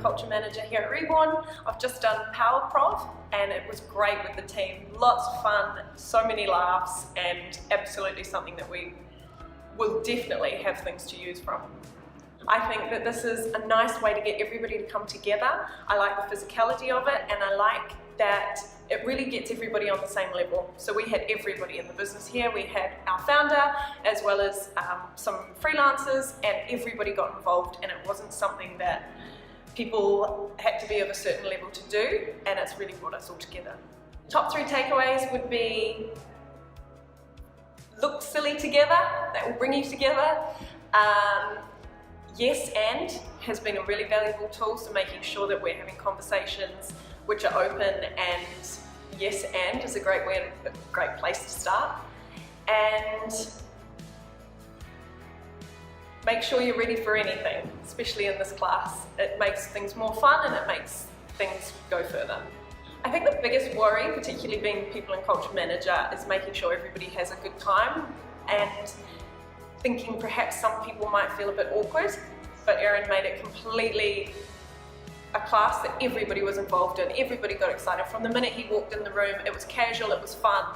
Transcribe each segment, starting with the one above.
Culture Manager here at Reborn. I've just done PowerProv and it was great with the team. Lots of fun, so many laughs, and absolutely something that we will definitely have things to use from. I think that this is a nice way to get everybody to come together. I like the physicality of it, and I like that it really gets everybody on the same level. So we had everybody in the business here. We had our founder as well as some freelancers, and everybody got involved, and it wasn't something that people had to be of a certain level to do, and it's really brought us all together. Top 3 takeaways would be look silly together. That will bring you together. Yes and has been a really valuable tool, so making sure that we're having conversations which are open, and yes and is a great place to start. And make sure you're ready for anything, especially in this class. It makes things more fun and it makes things go further. I think the biggest worry, particularly being People and Culture Manager, is making sure everybody has a good time, and thinking perhaps some people might feel a bit awkward, but Aaron made it completely a class that everybody was involved in. Everybody got excited. From the minute he walked in the room, it was casual, it was fun,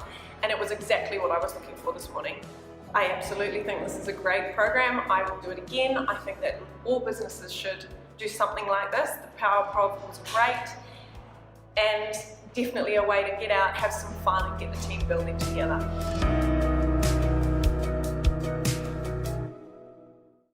and it was exactly what I was looking for this morning. I absolutely think this is a great program. I will do it again. I think that all businesses should do something like this. The PowerProv was great, and definitely a way to get out, have some fun, and get the team building together.